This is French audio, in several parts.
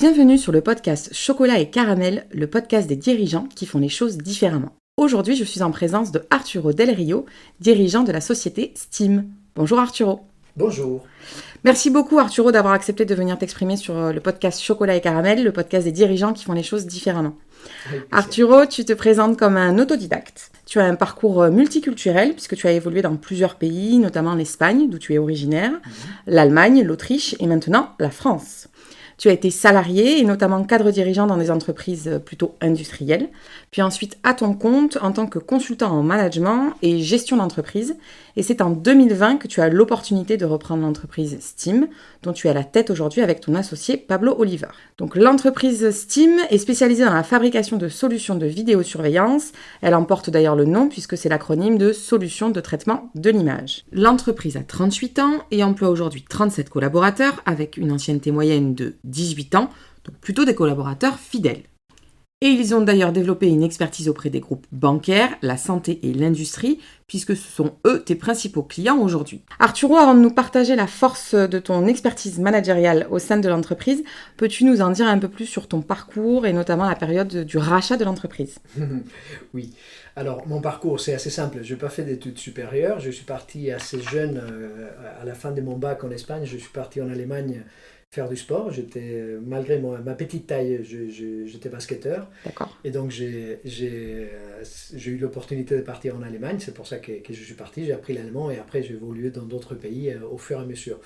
Bienvenue sur le podcast Chocolat et Caramel, le podcast des dirigeants qui font les choses différemment. Aujourd'hui, je suis en présence de Arturo Del Rio, dirigeant de la société Steam. Bonjour Arturo. Bonjour. Merci beaucoup Arturo d'avoir accepté de venir t'exprimer sur le podcast Chocolat et Caramel, le podcast des dirigeants qui font les choses différemment. Arturo, tu te présentes comme un autodidacte. Tu as un parcours multiculturel puisque tu as évolué dans plusieurs pays, notamment l'Espagne, d'où tu es originaire, l'Allemagne, l'Autriche et maintenant la France. Tu as été salarié et notamment cadre dirigeant dans des entreprises plutôt industrielles, puis ensuite à ton compte en tant que consultant en management et gestion d'entreprise. Et c'est en 2020 que tu as l'opportunité de reprendre l'entreprise Steam, dont tu es à la tête aujourd'hui avec ton associé Pablo Oliver. Donc l'entreprise Steam est spécialisée dans la fabrication de solutions de vidéosurveillance. Elle en porte d'ailleurs le nom puisque c'est l'acronyme de Solutions de traitement de l'image. L'entreprise a 38 ans et emploie aujourd'hui 37 collaborateurs avec une ancienneté moyenne de 18 ans, donc plutôt des collaborateurs fidèles. Et ils ont d'ailleurs développé une expertise auprès des groupes bancaires, la santé et l'industrie, puisque ce sont eux tes principaux clients aujourd'hui. Arturo, avant de nous partager la force de ton expertise managériale au sein de l'entreprise, peux-tu nous en dire un peu plus sur ton parcours et notamment la période du rachat de l'entreprise ? Oui. Alors, mon parcours, c'est assez simple. Je n'ai pas fait d'études supérieures. Je suis parti assez jeune, à la fin de mon bac en Espagne. Je suis parti en Allemagne faire du sport. Malgré ma petite taille, j'étais basketteur. D'accord. Et donc, j'ai eu l'opportunité de partir en Allemagne. C'est pour ça que je suis parti. J'ai appris l'allemand et après, j'ai évolué dans d'autres pays au fur et à mesure.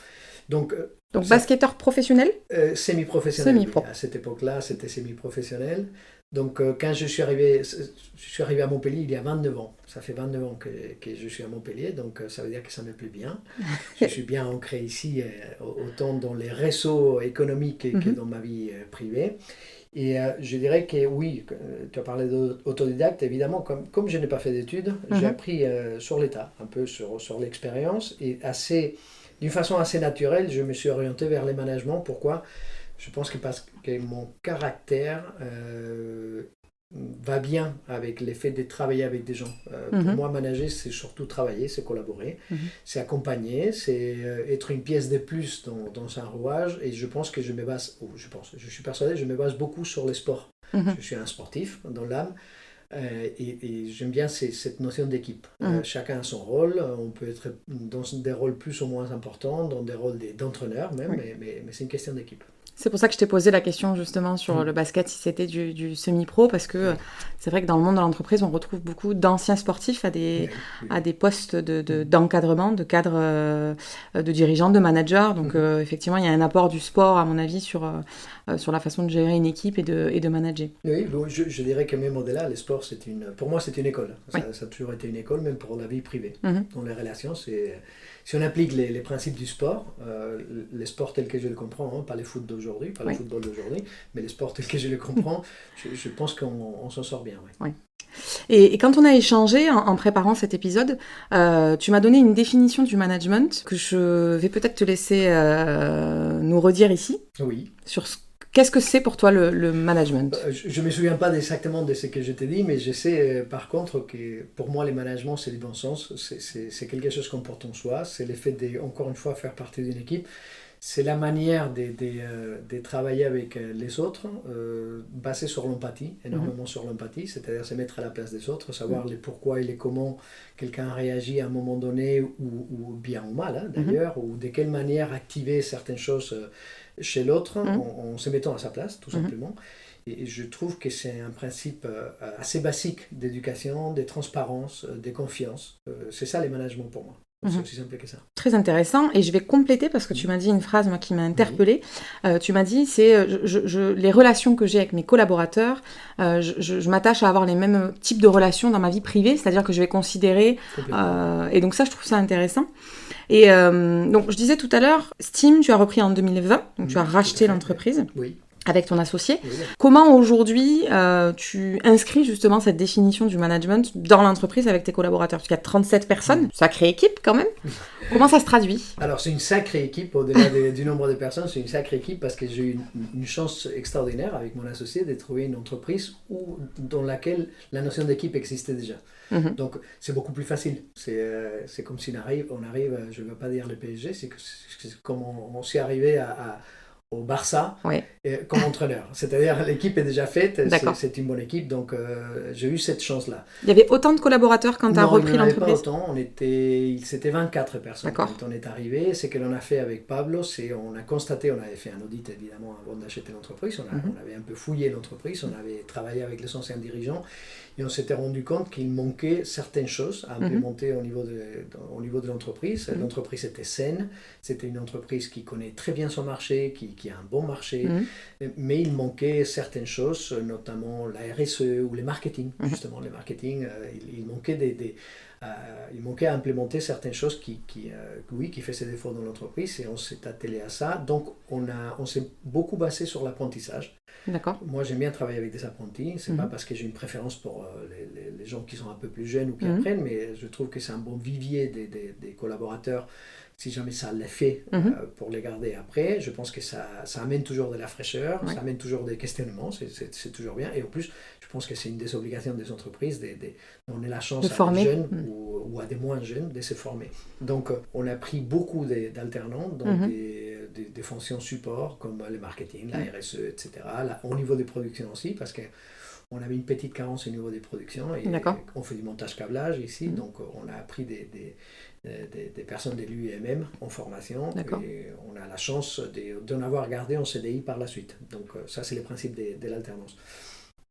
Donc basketteur professionnel ? Semi-professionnel. Semi-pro. Oui. À cette époque-là, c'était semi-professionnel. Donc, quand je suis arrivé à Montpellier il y a 29 ans. Ça fait 29 ans que je suis à Montpellier, donc ça veut dire que ça me plaît bien. Je suis bien ancré ici, autant dans les réseaux économiques que dans ma vie privée. Et je dirais que oui, tu as parlé d'autodidacte, évidemment, comme je n'ai pas fait d'études, j'ai appris sur l'état, un peu sur l'expérience, et d'une façon assez naturelle, je me suis orienté vers les managements. Pourquoi ? Je pense que parce que mon caractère va bien avec le fait de travailler avec des gens. Pour moi, manager, c'est surtout travailler, c'est collaborer, c'est accompagner, c'est être une pièce de plus dans un rouage. Et je pense que je suis persuadé, je me base beaucoup sur le sport. Je suis un sportif dans l'âme. Et j'aime bien cette notion d'équipe. Chacun a son rôle, on peut être dans des rôles plus ou moins importants, dans des rôles d'entraîneur même, mais c'est une question d'équipe. C'est pour ça que je t'ai posé la question justement sur le basket, si c'était du semi-pro, parce que c'est vrai que dans le monde de l'entreprise, on retrouve beaucoup d'anciens sportifs à des postes d'encadrement, de cadre, de dirigeants, de managers. Donc effectivement, il y a un apport du sport, à mon avis, sur la façon de gérer une équipe et de manager. Oui, je dirais que même au-delà, le sport, pour moi, c'est une école. Ça a toujours été une école, même pour la vie privée. Dans les relations, si on applique les principes du sport, les sports tels que je le comprends, pas les foot d'aujourd'hui, pas le football d'aujourd'hui, mais les sports tels que je le comprends, je pense qu'on s'en sort bien. Oui. Et quand on a échangé en préparant cet épisode, tu m'as donné une définition du management que je vais peut-être te laisser nous redire ici. Oui. Qu'est-ce que c'est pour toi le management ? Je ne me souviens pas exactement de ce que je t'ai dit, mais je sais par contre que pour moi, le management, c'est du bon sens. C'est quelque chose qu'on porte en soi. C'est le fait de, encore une fois, faire partie d'une équipe. C'est la manière de travailler avec les autres, basée sur l'empathie, énormément sur l'empathie, c'est-à-dire se mettre à la place des autres, savoir les pourquoi et les comment quelqu'un réagit à un moment donné, ou bien ou mal d'ailleurs, ou de quelle manière activer certaines choses chez l'autre en se mettant à sa place, tout simplement. Et je trouve que c'est un principe assez basique d'éducation, de transparence, de confiance. C'est ça les managements pour moi. C'est aussi simple que ça. Très intéressant. Et je vais compléter parce que tu m'as dit une phrase moi, qui m'a interpellée. Tu m'as dit, les relations que j'ai avec mes collaborateurs, je m'attache à avoir les mêmes types de relations dans ma vie privée, c'est-à-dire que je vais considérer... et donc ça, je trouve ça intéressant. Et donc, je disais tout à l'heure, Steam, tu as repris en 2020, donc tu as racheté l'entreprise. Oui. Avec ton associé. Oui. Comment aujourd'hui tu inscris justement cette définition du management dans l'entreprise avec tes collaborateurs ? Parce qu'il y a 37 personnes, sacrée équipe quand même. Comment ça se traduit ? Alors c'est une sacrée équipe, au-delà du nombre de personnes, c'est une sacrée équipe parce que j'ai eu une chance extraordinaire avec mon associé de trouver une entreprise dans laquelle la notion d'équipe existait déjà. Donc c'est beaucoup plus facile. C'est comme si on arrive, je ne veux pas dire le PSG, c'est comme on s'est arrivé à au Barça Ouais. comme entraîneur. C'est-à-dire l'équipe est déjà faite, D'accord. c'est une bonne équipe, donc j'ai eu cette chance-là. Il y avait autant de collaborateurs quand tu as Non, il repris n'y en avait pas l'entreprise? autant, c'était 24 personnes D'accord. quand on est arrivé. Ce que l'on a fait avec Pablo, c'est on a constaté, on avait fait un audit évidemment avant d'acheter l'entreprise, on avait un peu fouillé l'entreprise, on avait travaillé avec les anciens dirigeants et on s'était rendu compte qu'il manquait certaines choses à implémenter au niveau de l'entreprise. L'entreprise était saine, c'était une entreprise qui connaît très bien son marché, qui a un bon marché, mais il manquait certaines choses, notamment la RSE ou les marketing, justement les marketing, il manquait il manquait à implémenter certaines choses qui faisaient défaut dans l'entreprise et on s'est attelé à ça. Donc on s'est beaucoup basé sur l'apprentissage. D'accord. Moi j'aime bien travailler avec des apprentis, c'est pas parce que j'ai une préférence pour les gens qui sont un peu plus jeunes ou qui apprennent, mais je trouve que c'est un bon vivier des collaborateurs. Si jamais ça les fait pour les garder après, je pense que ça amène toujours de la fraîcheur, ça amène toujours des questionnements, c'est toujours bien. Et en plus, je pense que c'est une des obligations des entreprises de donner la chance De former. à des jeunes ou à des moins jeunes de se former. Donc, on a pris beaucoup d'alternants dans des fonctions support comme le marketing, la RSE, etc. Là, au niveau des productions aussi, parce que on avait une petite carence au niveau des productions et on fait du montage câblage ici, donc on a appris des personnes de l'UIMM en formation et on a la chance d'en avoir gardé en CDI par la suite. Donc ça c'est le principe de l'alternance.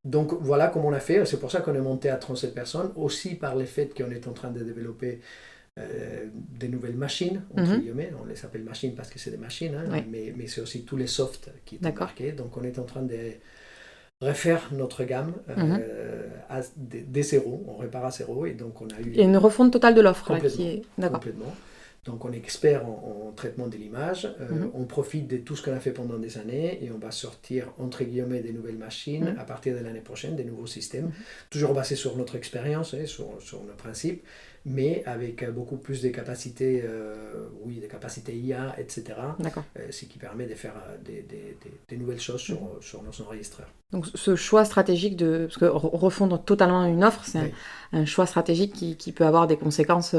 Donc voilà comment on a fait, c'est pour ça qu'on est monté à 37 personnes, aussi par le fait qu'on est en train de développer des nouvelles machines, entre guillemets, on les appelle machines parce que c'est des machines, mais c'est aussi tous les softs qui sont embarqués, donc on est en train de refaire notre gamme dès zéro, on répare à zéro et donc on a eu... Il y a une refonte totale de l'offre complètement, qui est... D'accord. Complètement. Donc on est expert en traitement de l'image, on profite de tout ce qu'on a fait pendant des années et on va sortir entre guillemets des nouvelles machines à partir de l'année prochaine, des nouveaux systèmes, toujours basés sur notre expérience, sur nos principes, mais avec beaucoup plus de capacités, des capacités IA, etc. Ce qui permet de faire des nouvelles choses sur nos enregistreurs. Donc ce choix stratégique parce que refondre totalement une offre, c'est un choix stratégique qui peut avoir des conséquences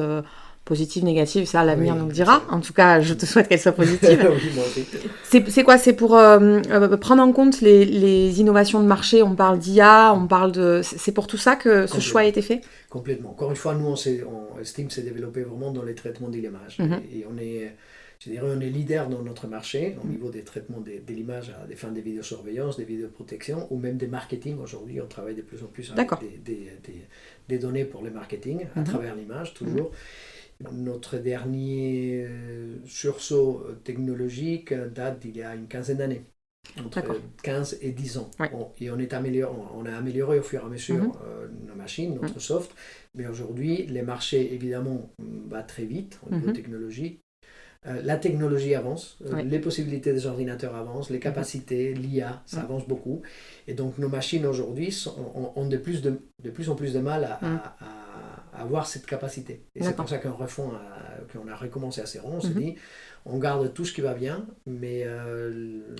positives, négatives, ça l'avenir nous le dira. En tout cas, je te souhaite qu'elle soit positive. Oui, moi aussi. C'est quoi? C'est pour prendre en compte les innovations de marché, on parle d'IA, c'est pour tout ça que ce choix a été fait? Complètement. Encore une fois, nous, Steam s'est développé vraiment dans les traitements de l'image. Et on est leader dans notre marché au niveau des traitements de l'image à des fins de vidéosurveillance, des vidéoprotection ou même des marketing. Aujourd'hui, on travaille de plus en plus avec des données pour le marketing à travers l'image, toujours. Notre dernier sursaut technologique date d'il y a une quinzaine d'années, entre 15 et 10 ans. Et on a amélioré au fur et à mesure nos machines, notre soft, mais aujourd'hui, les marchés, évidemment, va très vite au niveau technologique. La technologie avance, les possibilités des ordinateurs avancent, les capacités, l'IA, ça avance beaucoup. Et donc nos machines aujourd'hui ont de plus en plus de mal à avoir cette capacité. Et c'est pour ça qu'on a recommencé à zéro, on s'est dit, on garde tout ce qui va bien, mais...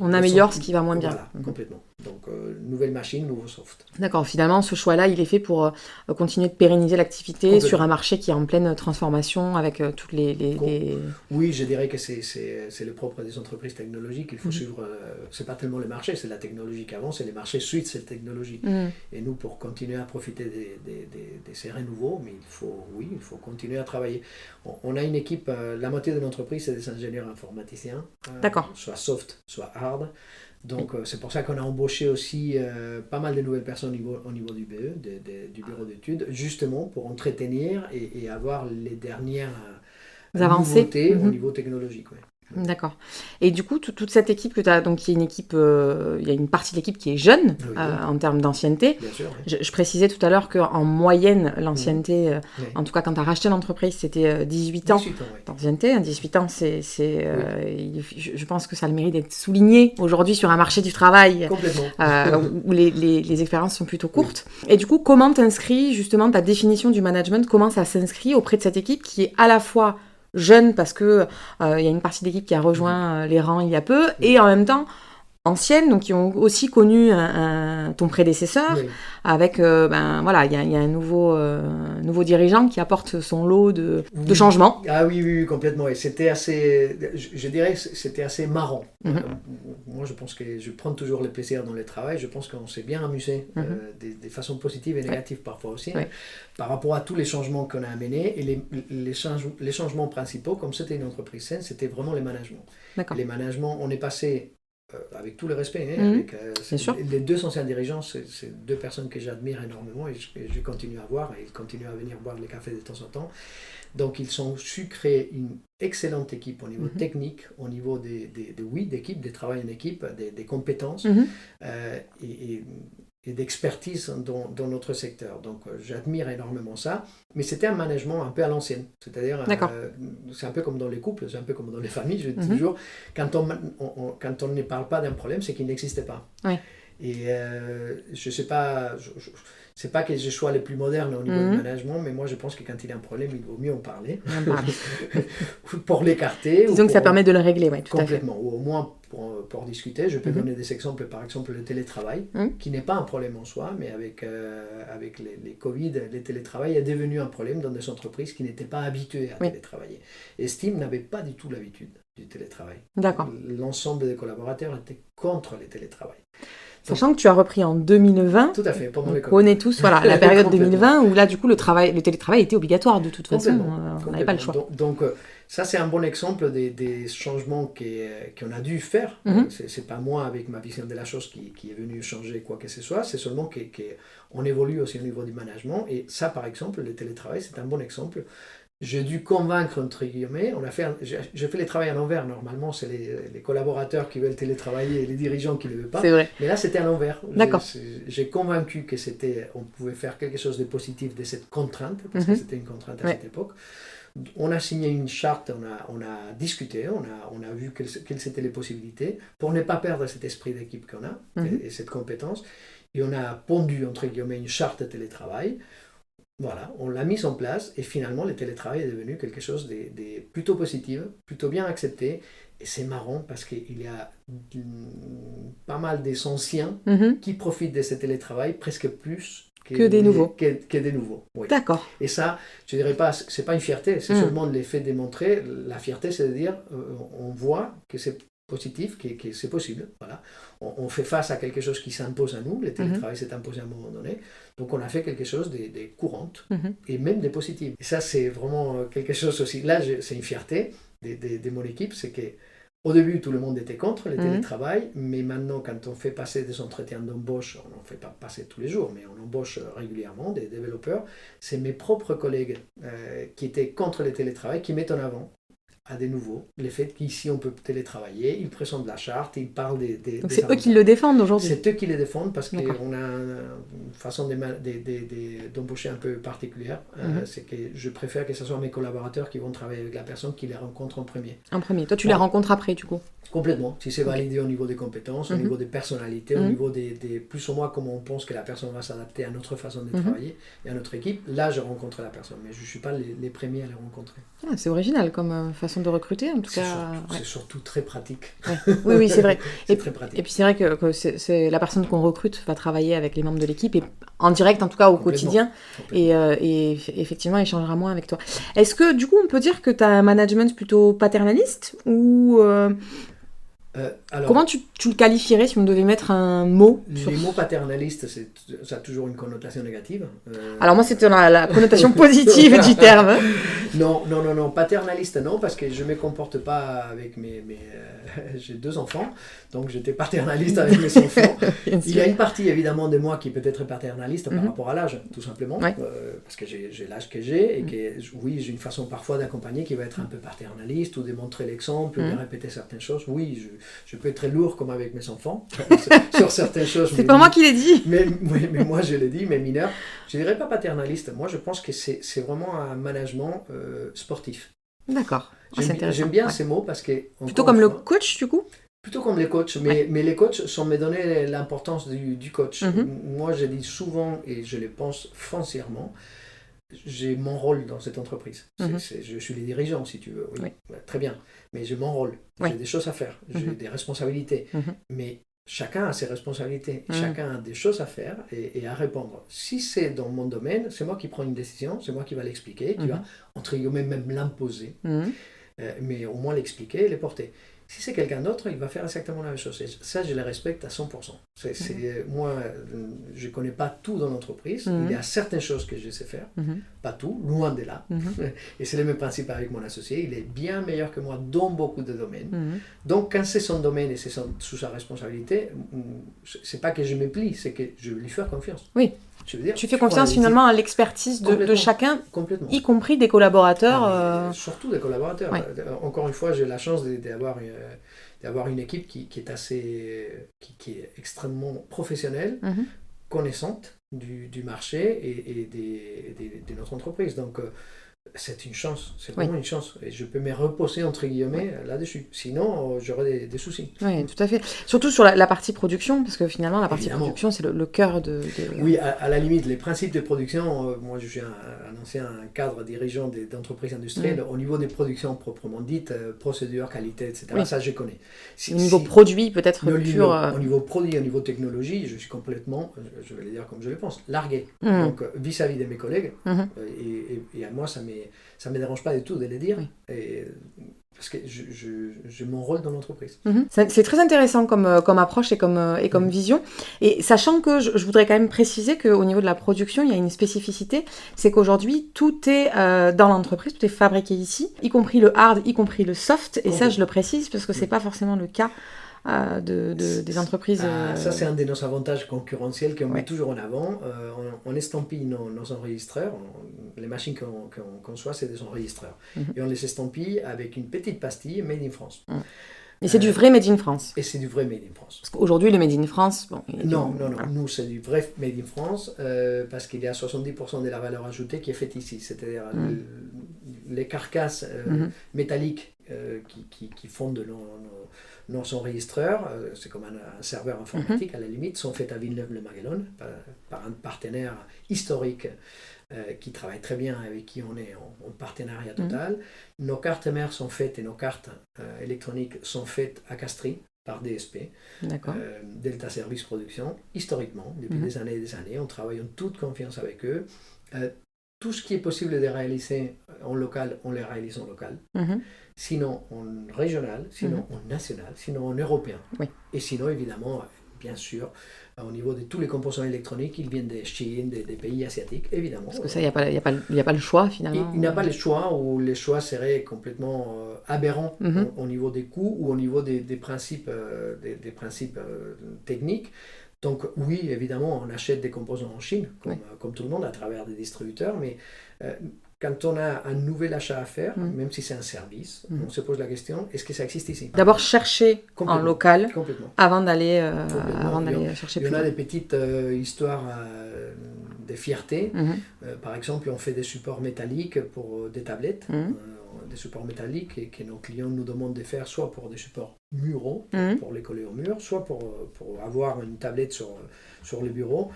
on améliore ce qui va moins bien. Voilà, complètement. Donc, nouvelle machine, nouveau soft. D'accord, finalement, ce choix-là, il est fait pour continuer de pérenniser l'activité sur un marché qui est en pleine transformation avec toutes les... Oui, je dirais que c'est le propre des entreprises technologiques. Il faut suivre... c'est pas tellement le marché, c'est la technologie qui avance et les marchés suivent cette technologie. Et nous, pour continuer à profiter de ces renouveaux, mais il faut continuer à travailler. On a une équipe, la moitié de l'entreprise, c'est des ingénieurs informaticiens, soit soft, soit hard. Donc c'est pour ça qu'on a embauché aussi pas mal de nouvelles personnes au niveau du BE, du bureau d'études, justement pour entretenir et avoir les dernières nouveautés au niveau technologique. D'accord. Et du coup, toute cette équipe que tu as, donc il y a une équipe, il y a une partie de l'équipe qui est jeune en termes d'ancienneté. Bien sûr, je précisais tout à l'heure qu'en moyenne, l'ancienneté, en tout cas quand tu as racheté l'entreprise, c'était 18 ans d'ancienneté. 18 ans, je pense que ça a le mérite d'être souligné aujourd'hui sur un marché du travail où les expériences sont plutôt courtes. Et du coup, comment t'inscris justement ta définition du management, comment ça s'inscrit auprès de cette équipe qui est à la fois jeune parce que y a une partie de l'équipe qui a rejoint les rangs il y a peu et en même temps anciennes, donc qui ont aussi connu ton prédécesseur, Oui. avec, voilà, il y a un nouveau dirigeant qui apporte son lot de changements. Ah oui, oui, oui, complètement. Et c'était assez, je dirais, que c'était assez marrant. Moi, je pense que je prends toujours le plaisir dans le travail. Je pense qu'on s'est bien amusé, des façons positives et négatives parfois aussi, Ouais. par rapport à tous les changements qu'on a amenés. Et les changements principaux, comme c'était une entreprise saine, c'était vraiment les managements. D'accord. Les managements, on est passé, avec tout le respect, avec, Bien sûr. les deux anciens dirigeants, c'est deux personnes que j'admire énormément et je continue à voir, et ils continuent à venir boire les cafés de temps en temps. Donc ils ont su créer une excellente équipe au niveau technique, au niveau d'équipe, des travail en équipe, des compétences et d'expertise dans notre secteur. Donc j'admire énormément ça, mais c'était un management un peu à l'ancienne. C'est-à-dire, c'est un peu comme dans les couples, c'est un peu comme dans les familles, je dis toujours, quand on ne parle pas d'un problème, c'est qu'il n'existait pas. Ouais. Et je sais pas, c'est pas que je sois le plus moderne au niveau du management, mais moi je pense que quand il y a un problème, il vaut mieux en parler. Pour l'écarter. Disons que ça permet de le régler, oui, tout à fait. Complètement, ou au moins pour discuter. Je peux donner des exemples, par exemple le télétravail, qui n'est pas un problème en soi, mais avec les Covid, le télétravail est devenu un problème dans des entreprises qui n'étaient pas habituées à télétravailler. Et Steam n'avait pas du tout l'habitude du télétravail. D'accord. L'ensemble des collaborateurs étaient contre le télétravail. Sachant que tu as repris en 2020. Tout à fait, pendant les Covid. On connaît tous la période 2020 où là, du coup, le télétravail était obligatoire de toute façon. On n'avait pas le choix. Donc ça, c'est un bon exemple des changements qu'on a dû faire. C'est pas moi, avec ma vision de la chose, qui est venu changer quoi que ce soit. C'est seulement qu'on évolue aussi au niveau du management. Et ça, par exemple, le télétravail, c'est un bon exemple. J'ai dû convaincre, entre guillemets, je fais les travails à l'envers. Normalement, c'est les collaborateurs qui veulent télétravailler et les dirigeants qui ne le veulent pas. C'est vrai. Mais là, c'était à l'envers. D'accord. J'ai convaincu on pouvait faire quelque chose de positif de cette contrainte, parce que c'était une contrainte à cette époque. On a signé une charte, on a discuté, on a vu quelles étaient les possibilités pour ne pas perdre cet esprit d'équipe qu'on a et cette compétence. Et on a pondu, entre guillemets, une charte de télétravail. Voilà, on l'a mise en place et finalement le télétravail est devenu quelque chose de plutôt positif, plutôt bien accepté. Et c'est marrant parce qu'il y a pas mal des anciens qui profitent de ce télétravail presque plus que des nouveaux. Que des nouveaux, oui. D'accord. Et ça, je dirais pas, c'est pas une fierté, c'est seulement l'effet de démontrer. La fierté, c'est de dire, on voit que c'est positif, que c'est possible. Voilà. On fait face à quelque chose qui s'impose à nous. Le télétravail s'est imposé à un moment donné. Donc on a fait quelque chose de courante et même de positif. Et ça, c'est vraiment quelque chose aussi. Là, c'est une fierté de mon équipe, c'est que au début, tout le monde était contre le télétravail, mais maintenant, quand on fait passer des entretiens d'embauche, on n'en fait pas passer tous les jours, mais on embauche régulièrement des développeurs, c'est mes propres collègues qui étaient contre le télétravail qui mettent en avant à des nouveaux le fait qu'ici on peut télétravailler, ils présentent la charte, ils parlent des Donc c'est eux qui le défendent aujourd'hui. C'est eux qui le défendent parce qu'on a une façon d'embaucher un peu particulière. C'est que je préfère que ce soit mes collaborateurs qui vont travailler avec la personne qui les rencontre en premier. En premier. Toi, tu les rencontres après, du coup. Complètement. Si c'est validé au niveau des compétences, au niveau des personnalités, au niveau des plus ou moins comment on pense que la personne va s'adapter à notre façon de travailler et à notre équipe, là je rencontre la personne. Mais je ne suis pas les premiers à les rencontrer. Ah, c'est original comme façon de recruter, en tout cas. C'est surtout très pratique. Ouais. Oui, c'est vrai. C'est très pratique. Et puis c'est vrai que c'est la personne qu'on recrute va travailler avec les membres de l'équipe, et en direct, en tout cas au quotidien, et effectivement, échangera moins avec toi. Est-ce que, du coup, on peut dire que tu as un management plutôt paternaliste ou... Alors, comment tu le qualifierais si on devait mettre un mot sur... Les mots paternalistes, ça a toujours une connotation négative. Alors moi, c'était la connotation positive du terme. Non, paternaliste non, parce que je ne me comporte pas avec j'ai 2 enfants, donc j'étais paternaliste avec mes enfants. Il y a une partie évidemment de moi qui peut être paternaliste par rapport à l'âge, tout simplement, parce que j'ai l'âge que j'ai, et que oui, j'ai une façon parfois d'accompagner qui va être un peu paternaliste, ou de montrer l'exemple, de répéter certaines choses. Oui, je peux être très lourd comme avec mes enfants, sur certaines choses. C'est pas moi qui l'ai dit. Mais moi je l'ai dit, mais mineur. Je dirais pas paternaliste, moi je pense que c'est vraiment un management sportif. D'accord. J'aime bien ces mots parce que... Plutôt comme le coach, du coup ? Plutôt comme les coachs, mais les coachs sont me donner l'importance du coach. Moi je dis souvent, et je le pense foncièrement, j'ai mon rôle dans cette entreprise. Je suis le dirigeant, si tu veux. Oui. Très bien. Mais j'ai mon rôle. J'ai des choses à faire. J'ai des responsabilités. Mais chacun a ses responsabilités, chacun a des choses à faire et à répondre. Si c'est dans mon domaine, c'est moi qui prends une décision, c'est moi qui va l'expliquer, qui va, entre guillemets, même l'imposer, mais au moins l'expliquer et les porter. Si c'est quelqu'un d'autre, il va faire exactement la même chose. Et ça, je le respecte à 100%. Moi, je ne connais pas tout dans l'entreprise. Il y a certaines choses que je sais faire, pas tout, loin de là. Et c'est le même principe avec mon associé. Il est bien meilleur que moi dans beaucoup de domaines. Donc, quand c'est son domaine et c'est sous sa responsabilité, c'est pas que je me plie, c'est que je vais lui faire confiance. Oui. Tu fais confiance finalement à l'expertise de chacun, y compris des collaborateurs. Surtout des collaborateurs. Ouais. Encore une fois, j'ai la chance d'avoir une équipe qui est extrêmement professionnelle, connaissante du marché et de notre entreprise. Donc, c'est une chance, c'est vraiment une chance. Et je peux me reposer, entre guillemets, là-dessus. Sinon, j'aurais des soucis. Oui, tout à fait. Surtout sur la partie production, parce que finalement, la partie production, c'est le cœur de... Oui, à la limite, les principes de production, moi, je suis un ancien cadre dirigeant d'entreprises industrielles. Au niveau des productions proprement dites, procédures, qualité, etc., ça, je connais. Au niveau produit, peut-être pur... Au niveau produit, au niveau technologie, je suis complètement, je vais le dire comme je le pense, largué. Donc, vis-à-vis de mes collègues, et à moi, ça ne me dérange pas du tout de le dire, parce que j'ai mon rôle dans l'entreprise. C'est très intéressant comme approche et comme vision. Et sachant que je voudrais quand même préciser qu'au niveau de la production, il y a une spécificité, c'est qu'aujourd'hui, tout est dans l'entreprise, tout est fabriqué ici, y compris le hard, y compris le soft. Et ça, je le précise, parce que ce n'est pas forcément le cas des entreprises. Ça, c'est un de nos avantages concurrentiels qu'on met toujours en avant. On estampille nos enregistreurs. Les machines qu'on conçoit, c'est des enregistreurs. Et on les estampille avec une petite pastille Made in France. Et c'est du vrai Made in France. Et c'est du vrai Made in France. Parce qu'aujourd'hui, le Made in France... Non. Nous, c'est du vrai Made in France parce qu'il y a 70% de la valeur ajoutée qui est faite ici. C'est-à-dire les carcasses métalliques qui fondent nos enregistreurs, c'est comme un serveur informatique à la limite, sont faites à Villeneuve-le-Maguelone par un partenaire historique qui travaille très bien, avec qui on est en partenariat total. Nos cartes mères sont faites et nos cartes électroniques sont faites à Castries par DSP, Delta Service Production, historiquement, depuis des années et des années. On travaille en toute confiance avec eux. Tout ce qui est possible de réaliser en local, on les réalise en local. Sinon en régional, sinon en national, sinon en européen. Et sinon, évidemment, bien sûr, au niveau de tous les composants électroniques, ils viennent de Chine, des pays asiatiques, évidemment. Parce que ça, il n'y a pas le choix, finalement. Il n'y a pas le choix, ou les choix seraient complètement aberrants au niveau des coûts ou au niveau des principes, des principes techniques. Donc oui, évidemment, on achète des composants en Chine, comme tout le monde, à travers des distributeurs, mais quand on a un nouvel achat à faire, même si c'est un service, on se pose la question, est-ce que ça existe ici ? D'abord chercher en local, avant d'aller chercher plus loin. Il y en a des petites histoires de fierté. Par exemple, on fait des supports métalliques pour des tablettes, des supports métalliques que nos clients nous demandent de faire, soit pour des supports muraux, pour les coller au mur, soit pour avoir une tablette sur le bureau.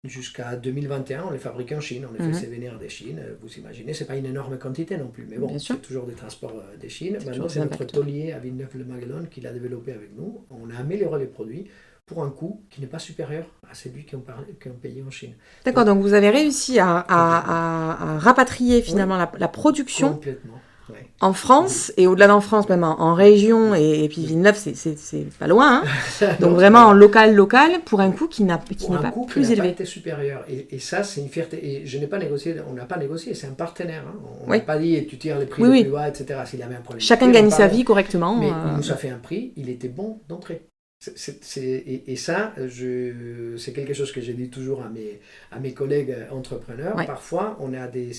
Jusqu'à 2021, on les fabriquait en Chine, on les faisait venir de Chine. Vous imaginez, ce n'est pas une énorme quantité non plus, mais bon, c'est toujours des transports de Chine. Maintenant, c'est notre taulier à Villeneuve-le-Maguelone qui l'a développé avec nous. On a amélioré les produits pour un coût qui n'est pas supérieur à celui qu'on payait en Chine. D'accord, donc vous avez réussi à rapatrier finalement la production complètement. En France, et au-delà d'en France, même en région, et puis Villeneuve, c'est pas loin. Donc vraiment en local, pour un coût qui n'est pas plus élevé. Pour un coût qui n'a pas été supérieur. Et ça, c'est une fierté. Et je n'ai pas négocié, on n'a pas négocié, c'est un partenaire. On n'a pas dit, tu tires les prix les plus bas, etc. S'il y avait un problème. Chacun gagne sa vie correctement. Mais il nous a fait un prix, il était bon d'entrée. Et ça, c'est quelque chose que j'ai dit toujours à mes collègues entrepreneurs. Parfois, on a des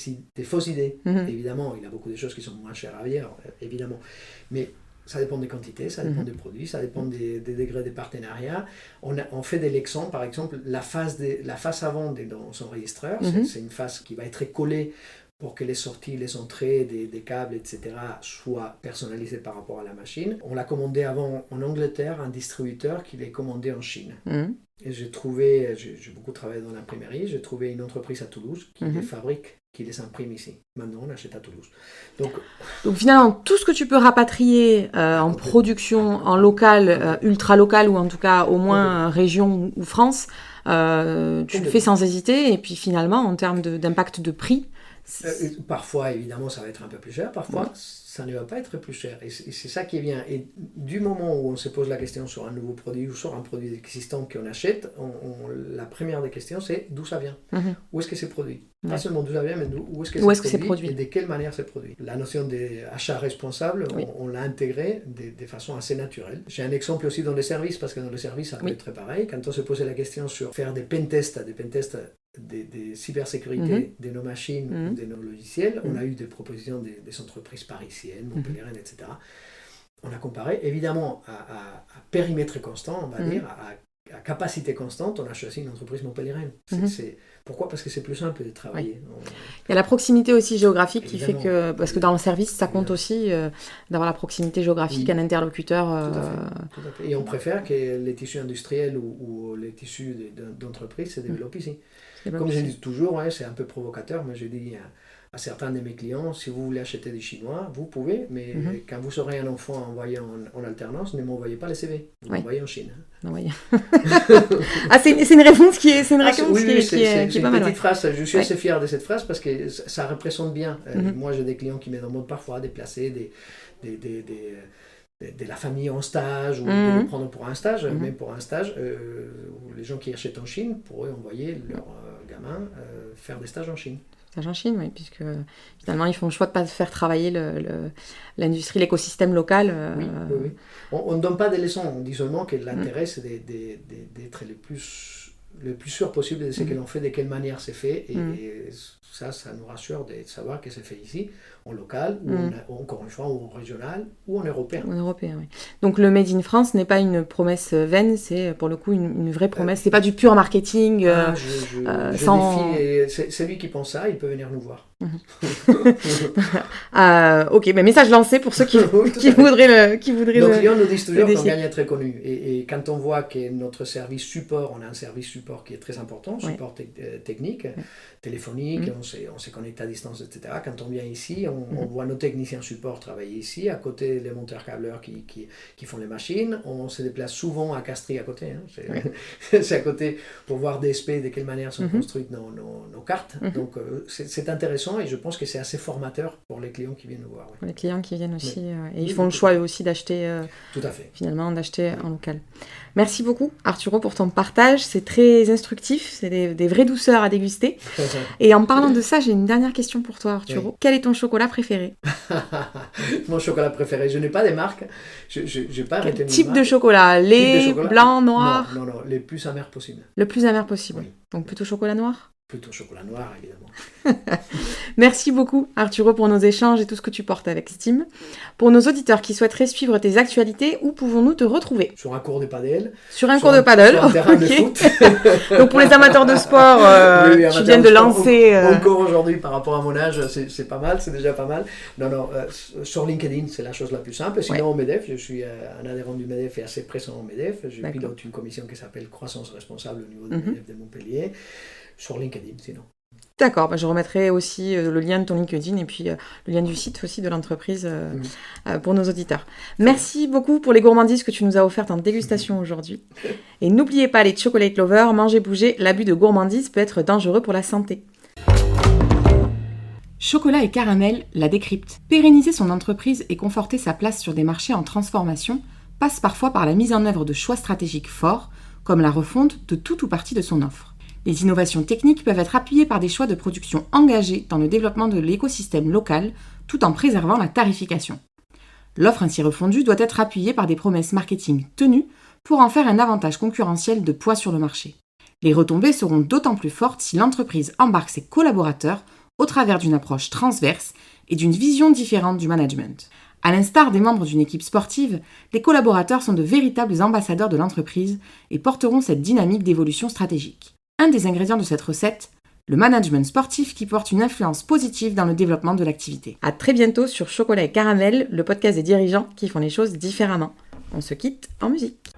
fausses idées. Évidemment, il y a beaucoup de choses qui sont moins chères à vivre, évidemment. Mais ça dépend des quantités, ça dépend des produits, ça dépend des degrés des partenariats. On fait des Lexans, par exemple, la face avant dans son enregistreur, c'est une face qui va être collée pour que les sorties, les entrées des câbles, etc. soient personnalisées par rapport à la machine. On l'a commandé avant en Angleterre, un distributeur qui l'a commandé en Chine. Et j'ai beaucoup travaillé dans l'imprimerie, j'ai trouvé une entreprise à Toulouse qui les fabrique, qui les imprime ici. Maintenant, on achète à Toulouse. Donc finalement, tout ce que tu peux rapatrier en production, en local, ultra local, ou en tout cas au moins région ou France, tu le fais sans hésiter. Et puis finalement, en termes d'impact de prix... Parfois, évidemment, ça va être un peu plus cher. Parfois, ça ne va pas être plus cher. Et c'est ça qui est bien. Et du moment où on se pose la question sur un nouveau produit ou sur un produit existant qu'on achète, la première des questions, c'est d'où ça vient. Où est-ce que c'est produit. Pas seulement d'où ça vient, mais où est-ce que c'est produit et de quelle manière c'est produit. La notion d'achat responsable, on l'a intégrée de façon assez naturelle. J'ai un exemple aussi dans les services, parce que dans les services, ça peut être pareil. Quand on se posait la question sur faire des pentests des cybersécurités de nos machines ou de nos logiciels, on a eu des propositions des entreprises parisiennes, montpelliéraines, etc. On a comparé, évidemment, à périmètre constant, on va dire, à capacité constante, on a choisi une entreprise montpelliéraine. Pourquoi ? Parce que c'est plus simple de travailler. Il y a la proximité aussi géographique qui fait que... Parce que dans le service, ça compte aussi d'avoir la proximité géographique, un interlocuteur... Tout à fait. Et on préfère que les tissus industriels ou les tissus d'entreprise se développent ici. Comme je dis toujours, c'est un peu provocateur, mais je dis à certains de mes clients, si vous voulez acheter des Chinois, vous pouvez, mais quand vous aurez un enfant envoyé en alternance, ne m'envoyez pas les CV, vous m'envoyez en Chine. C'est une réponse qui est, c'est pas mal. C'est une petite phrase, je suis assez fier de cette phrase parce que ça représente bien. Moi, j'ai des clients qui me demandent parfois de placer de la famille en stage ou de le prendre pour un stage, même pour un stage, les gens qui achètent en Chine pourraient envoyer leurs gamins faire des stages en Chine. En Chine, oui, puisque finalement ils font le choix de ne pas faire travailler l'industrie, l'écosystème local. Oui. On ne donne pas des leçons, on dit seulement que l'intérêt c'est d'être le plus sûr possible de ce que l'on fait, de quelle manière c'est fait, et ça nous rassure de savoir que c'est fait ici, en local, ou encore une fois, ou en régional, ou en européen. En européen, oui. Donc le Made in France n'est pas une promesse vaine, c'est pour le coup une vraie promesse, c'est pas du pur marketing. C'est lui qui pense ça, il peut venir nous voir. Ok, mais message lancé pour ceux qui voudraient Nos clients nous disent toujours qu'on gagne à être très connu. Et quand on voit que notre service support, on a un service support qui est très important, support technique, téléphonique, on se connecte à distance, etc. Quand on vient ici, on voit nos techniciens support travailler ici, à côté les monteurs câbleurs qui font les machines. On se déplace souvent à Castries à côté. C'est à côté pour voir DSP, de quelle manière sont construites nos cartes. Donc c'est intéressant et je pense que c'est assez formateur pour les clients qui viennent nous voir. Pour les clients qui viennent aussi. Et ils font le choix eux aussi d'acheter, tout à fait. Finalement, d'acheter en local. Merci beaucoup Arturo pour ton partage, c'est très instructif, c'est des vraies douceurs à déguster. Et en parlant de ça, j'ai une dernière question pour toi Arturo. Quel est ton chocolat préféré? Mon chocolat préféré, je n'ai pas des marques, je n'ai pas retenu Quel type de chocolat? Lait, blanc, noir? Non, les plus amers possible. Le plus amer possible, donc plutôt chocolat noir? Plutôt chocolat noir, évidemment. Merci beaucoup, Arturo, pour nos échanges et tout ce que tu portes avec Steam. Pour nos auditeurs qui souhaiteraient suivre tes actualités, où pouvons-nous te retrouver? Sur un cours de paddle. Sur un cours de paddle, sur un terrain de foot. Donc pour les amateurs de sport, tu viens de lancer... Encore aujourd'hui, par rapport à mon âge, c'est pas mal, c'est déjà pas mal. Non, sur LinkedIn, c'est la chose la plus simple. Sinon, au MEDEF, je suis un adhérent du MEDEF et assez présent au MEDEF. Je pilote une commission qui s'appelle Croissance Responsable au niveau du MEDEF de Montpellier. Sur LinkedIn, sinon. D'accord, je remettrai aussi le lien de ton LinkedIn et puis le lien du site aussi de l'entreprise pour nos auditeurs. Merci beaucoup pour les gourmandises que tu nous as offertes en dégustation aujourd'hui. Et n'oubliez pas les chocolate lovers, mangez, bougez, l'abus de gourmandise peut être dangereux pour la santé. Chocolat et Caramel la décrypte. Pérenniser son entreprise et conforter sa place sur des marchés en transformation passe parfois par la mise en œuvre de choix stratégiques forts, comme la refonte de tout ou partie de son offre. Les innovations techniques peuvent être appuyées par des choix de production engagés dans le développement de l'écosystème local, tout en préservant la tarification. L'offre ainsi refondue doit être appuyée par des promesses marketing tenues pour en faire un avantage concurrentiel de poids sur le marché. Les retombées seront d'autant plus fortes si l'entreprise embarque ses collaborateurs au travers d'une approche transverse et d'une vision différente du management. À l'instar des membres d'une équipe sportive, les collaborateurs sont de véritables ambassadeurs de l'entreprise et porteront cette dynamique d'évolution stratégique. Un des ingrédients de cette recette, Le management sportif qui porte une influence positive dans le développement de l'activité. À très bientôt sur Chocolat et Caramel, le podcast des dirigeants qui font les choses différemment. On se quitte en musique.